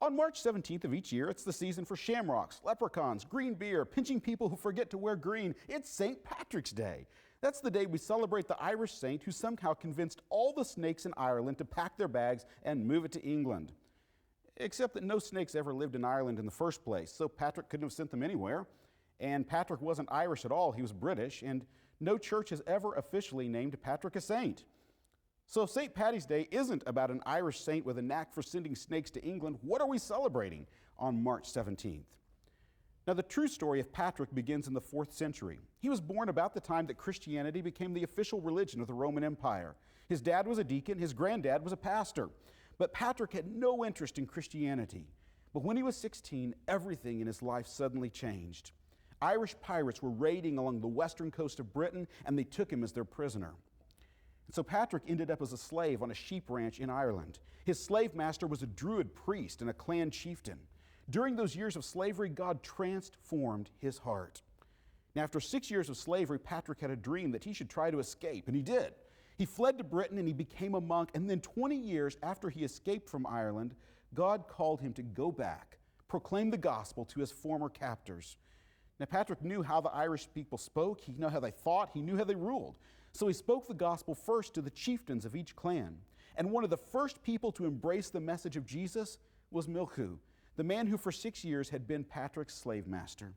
On March 17th of each year, it's the season for shamrocks, leprechauns, green beer, pinching people who forget to wear green. It's St. Patrick's Day. That's the day we celebrate the Irish saint who somehow convinced all the snakes in Ireland to pack their bags and move it to England. Except that no snakes ever lived in Ireland in the first place, so Patrick couldn't have sent them anywhere. And Patrick wasn't Irish at all, he was British, and no church has ever officially named Patrick a saint. So if St. Paddy's Day isn't about an Irish saint with a knack for sending snakes to England, what are we celebrating on March 17th? Now, the true story of Patrick begins in the 4th century. He was born about the time that Christianity became the official religion of the Roman Empire. His dad was a deacon, his granddad was a pastor. But Patrick had no interest in Christianity. But when he was 16, everything in his life suddenly changed. Irish pirates were raiding along the western coast of Britain, and they took him as their prisoner. So Patrick ended up as a slave on a sheep ranch in Ireland. His slave master was a Druid priest and a clan chieftain. During those years of slavery, God transformed his heart. Now, after 6 years of slavery, Patrick had a dream that he should try to escape, and he did. He fled to Britain and he became a monk, and then 20 years after he escaped from Ireland, God called him to go back, proclaim the gospel to his former captors. Now, Patrick knew how the Irish people spoke, he knew how they thought, he knew how they ruled. So he spoke the gospel first to the chieftains of each clan. And one of the first people to embrace the message of Jesus was Milchu, the man who for 6 years had been Patrick's slave master.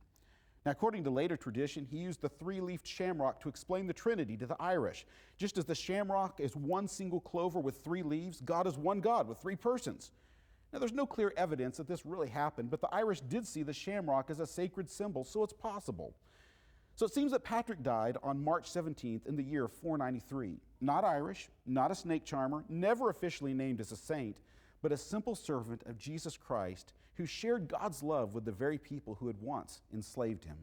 Now, according to later tradition, he used the 3-leafed shamrock to explain the Trinity to the Irish. Just as the shamrock is one single clover with 3 leaves, God is one God with 3 persons. Now, there's no clear evidence that this really happened, but the Irish did see the shamrock as a sacred symbol, so it's possible. So it seems that Patrick died on March 17th in the year 493. Not Irish, not a snake charmer, never officially named as a saint, but a simple servant of Jesus Christ who shared God's love with the very people who had once enslaved him.